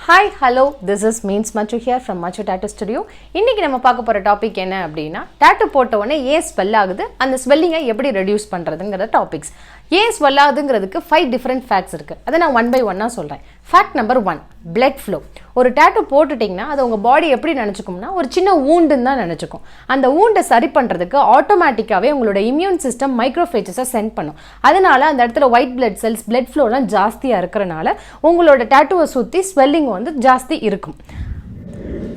Hi, hello, this is Meens Machu here from Machu Tattoos Studio. இன்னைக்கு நம்ம பார்க்க போற டாபிக் என்ன அப்படினா டாட்டூ போட்ட உடனே ஏன் ஸ்வெல் ஆகுது அந்த ஸ்வெல்லிங்கை எப்படி ரெடியூஸ் பண்றதுங்கற டாபிக்ஸ். ஏன் ஸ்வெல் ஆகுதுங்கிறதுக்கு 5 டிஃபரண்ட் ஃபேக்ட்ஸ் இருக்கு. அத நான் ஒன் பை ஒன்னா சொல்றேன். Fact number 1, blood flow. ஒரு டாட்டூ போட்டுட்டீங்கன்னா அது உங்க பாடி எப்படி நினைச்சுக்கும்னா ஒரு சின்ன வூண்டுன்னு தான் நினைச்சுக்கும். அந்த வூண்டை சரி பண்றதுக்கு ஆட்டோமேட்டிக்காவே உங்களோட இம்யூன் சிஸ்டம் மைக்ரோஃபேஜஸை சென்ட் பண்ணும். அதனால அந்த இடத்துல ஒயிட் பிளட் செல்ஸ் பிளட் ஃப்ளோலாம் ஜாஸ்தியா இருக்கறனால உங்களோட டாட்டூவை சுத்தி ஸ்வெல்லிங் வந்து ஜாஸ்தி இருக்கும்.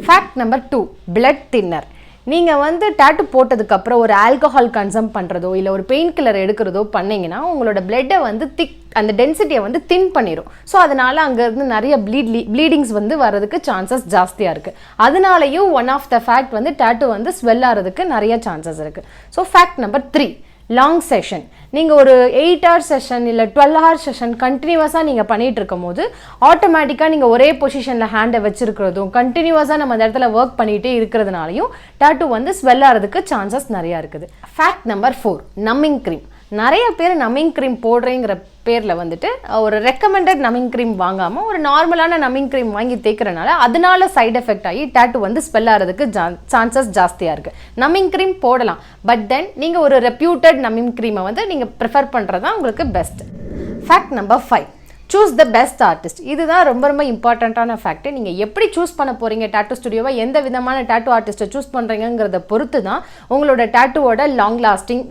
Fact number 2, blood thinner. நீங்கள் டாட்டூ போட்டதுக்கப்புறம் ஒரு ஆல்கஹால் கன்சம் பண்ணுறதோ இல்லை ஒரு பெயின் கில்லர் எடுக்கிறதோ பண்ணிங்கன்னா உங்களோட பிளட்டை திக் அந்த டென்சிட்டியை தின் பண்ணிடும். ஸோ அதனால் அங்கேருந்து நிறைய ப்ளீடிங்ஸ் வர்றதுக்கு சான்சஸ் ஜாஸ்தியாக இருக்குது. அதனாலையும் one of the fact tattoo swell ஆகிறதுக்கு நிறைய சான்சஸ் இருக்குது. So fact number 3, long session. நீங்கள் ஒரு 8 hour செஷன் இல்லை 12 hour செஷன் கண்டினியூவஸாக நீங்கள் பண்ணிகிட்டு இருக்கும் போது ஆட்டோமேட்டிக்காக நீங்கள் ஒரே பொசிஷனில் ஹேண்டை வச்சுருக்கிறதும் கண்டினியூவஸாக நம்ம அந்த இடத்துல ஒர்க் பண்ணிகிட்டே இருக்கிறதுனாலையும் டாட்டூ ஸ்வெல் ஆகிறதுக்கு சான்சஸ் நிறையா இருக்குது. ஃபேக்ட் நம்பர் 4, நம்மிங் க்ரீம். நிறைய பேர் நம்மிங் க்ரீம் போடுறேங்கிற பேரில் ஒரு ரெக்கமெண்டட் நம்மிங் க்ரீம் வாங்காமல் ஒரு நார்மலான நம்மிங் க்ரீம் வாங்கி தேய்க்கிறனால அதனால சைட் எஃபெக்ட் ஆகி டாட்டூ ஸ்வெல் ஆகிறதுக்கு சான்சஸ் ஜாஸ்தியாக இருக்குது. நம்மிங் க்ரீம் போடலாம், பட் தென் நீங்கள் ஒரு ரெப்யூட்டட் நம்மிங் க்ரீமை நீங்கள் ப்ரிஃபர் பண்ணுறது தான் உங்களுக்கு best. Fact number 5, choose the best artist. இதுதான் ரொம்ப ரொம்ப இம்பார்ட்டண்ட்டான ஃபேக்ட். நீங்கள் எப்படி சூஸ் பண்ண போகிறீங்க டாட்டூ ஸ்டுடியோவை, எந்த விதமான டாட்டூ ஆர்டிஸ்ட்டை சூஸ் பண்ணுறீங்கிறத பொறுத்து தான் உங்களோட டாட்டூவோட லாங் லாஸ்டிங்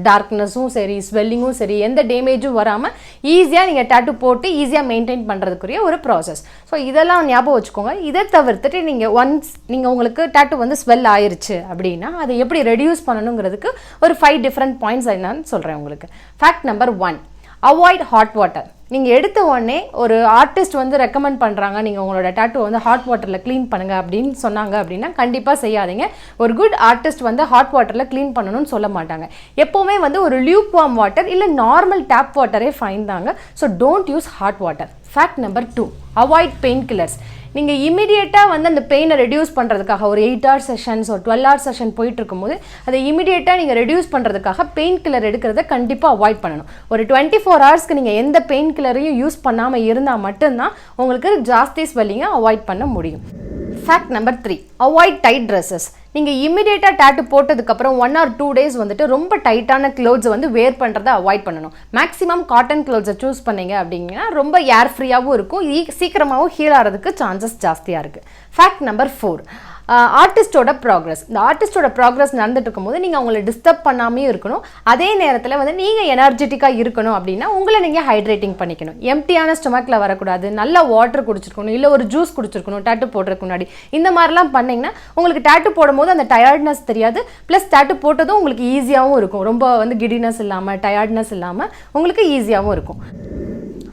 டார்க்னஸும் சரி ஸ்வெல்லிங்கும் சரி எந்த டேமேஜும் வராமல் ஈஸியாக நீங்கள் டாட்டூ போட்டு ஈஸியாக மெயின்டைன் பண்ணுறதுக்குரிய ஒரு ப்ராசஸ். ஸோ இதெல்லாம் ஞாபகம் வச்சுக்கோங்க. இதை தவிர்த்துட்டு நீங்கள் உங்களுக்கு டாட்டூ ஸ்வெல் ஆயிருச்சு அப்படின்னா அதை எப்படி ரெடியூஸ் பண்ணணுங்கிறதுக்கு ஒரு 5 டிஃப்ரெண்ட் பாயிண்ட்ஸ் என்னன்னு சொல்கிறேன் உங்களுக்கு. Fact number 1, avoid hot water. நீங்கள் எடுத்த உடனே ஒரு ஆர்டிஸ்ட் ரெக்கமெண்ட் பண்ணுறாங்க நீங்கள் உங்களோட டாட்டூ ஹாட் வாட்டரில் க்ளீன் பண்ணுங்கள் அப்படின்னு சொன்னாங்க அப்படின்னா கண்டிப்பாக செய்யாதீங்க. ஒரு குட் ஆர்டிஸ்ட் ஹாட் வாட்டரில் க்ளீன் பண்ணணும்னு சொல்ல மாட்டாங்க. எப்போவுமே ஒரு லியூக் வார்ம் வாட்டர் இல்லை நார்மல் டேப் வாட்டரே ஃபைன் தாங்க. So don't use hot water. Fact number 2, avoid pain killers. நீங்கள் இமீடியட்டாக அந்த பெயினை ரெடியூஸ் பண்ணுறதுக்காக ஒரு 8 hour செஷன்ஸ் ஒரு 12 hour செஷன் போயிட்டு இருக்கும்போது அதை இமீடியட்டாக நீங்கள் ரெடியூஸ் பண்ணுறதுக்காக பெயின் கில்லர் எடுக்கிறத கண்டிப்பாக அவாய்ட் பண்ணணும். ஒரு 24 hours நீங்கள் எந்த பெயின் கில்லரையும் யூஸ் பண்ணாமல் இருந்தால் மட்டும்தான் உங்களுக்கு ஜாஸ்தி ஸ்வெல்லிங்கை அவாய்ட் பண்ண முடியும். Fact number 3, avoid tight dresses. நீங்கள் இமீடியட்டாக டாட்டூ போட்டதுக்கப்புறம் 1 or 2 days ரொம்ப டைட்டான க்ளோத்ஸை வேர் பண்ணுறதை அவாய்ட் பண்ணணும். மேக்ஸிமம் காட்டன் க்ளோத்ஸை சூஸ் பண்ணீங்க அப்படிங்கன்னா ரொம்ப ஏர் ஃப்ரீயாகவும் இருக்கும், சீக்கிரமாகவும் ஹீல் ஆகிறதுக்கு சான்சஸ் ஜாஸ்தியாக இருக்குது. ஃபேக்ட் நம்பர் 4, ஆர்டிஸ்டோட ப்ராக்ரஸ். இந்த ஆர்டிஸ்டோட ப்ராக்ரஸ் நடந்துட்டு இருக்கும்போது நீங்கள் அவங்கள டிஸ்டர்ப் பண்ணாமையும் இருக்கணும். அதே நேரத்தில் நீங்கள் எனர்ஜெட்டிக்காக இருக்கணும் அப்படின்னா உங்களை நீங்கள் ஹைட்ரேட்டிங் பண்ணிக்கணும். எம்டியான ஸ்டொமக்கில் வரக்கூடாது, நல்ல வாட்டர் குடிச்சிருக்கணும், இல்லை ஒரு ஜூஸ் குடிச்சிருக்கணும் டாட்டூ போடுறதுக்கு முன்னாடி. இந்த மாதிரிலாம் பண்ணிங்கன்னா உங்களுக்கு டாட்டூ போடும்போது அந்த டயர்ட்னஸ் தெரியாது, ப்ளஸ் டாட்டூ போட்டதும் உங்களுக்கு ஈஸியாகவும் இருக்கும். ரொம்ப கிடினஸ் இல்லாமல் டயர்ட்னஸ் இல்லாமல் உங்களுக்கு ஈஸியாகவும் இருக்கும்.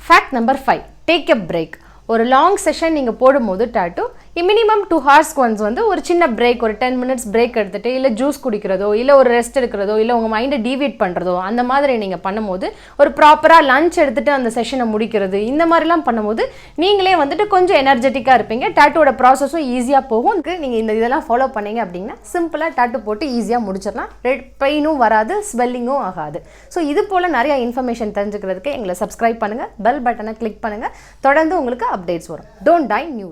Fact number 5, take a break. ஒரு லாங் செஷன் நீங்கள் போடும்போது டாட்டூ மினிமம் 2 hours ஒன்ஸ் ஒரு சின்ன பிரேக், ஒரு 10 minutes பிரேக் எடுத்துகிட்டு இல்லை ஜூஸ் குடிக்கிறதோ இல்லை ஒரு ரெஸ்ட் எடுக்கிறதோ இல்லை உங்கள் மைண்டை டிவியேட் பண்ணுறதோ அந்த மாதிரி நீங்கள் பண்ணும்போது ஒரு ப்ராப்பராக லஞ்ச் எடுத்துகிட்டு அந்த செஷனை முடிக்கிறது இந்த மாதிரிலாம் பண்ணும்போது நீங்களே கொஞ்சம் எனர்ஜெட்டிக்காக இருப்பீங்க. டாட்டூவோட ப்ராசஸும் ஈஸியாக போகும். நீங்கள் இதெல்லாம் ஃபாலோ பண்ணீங்க அப்படின்னா சிம்பிளாக டாட்டூ போட்டு ஈஸியாக முடிச்சிடலாம். பெயினும் வராது, ஸ்வெல்லிங்கும் ஆகாது. ஸோ இது போல் நிறைய இன்ஃபர்மேஷன் தெரிஞ்சுக்கிறதுக்கு எங்களை சப்ஸ்கிரைப் பண்ணுங்கள், பெல் பட்டனை கிளிக் பண்ணுங்கள். தொடர்ந்து உங்களுக்கு அப்டேட்ஸ் வரும். Don't tie new.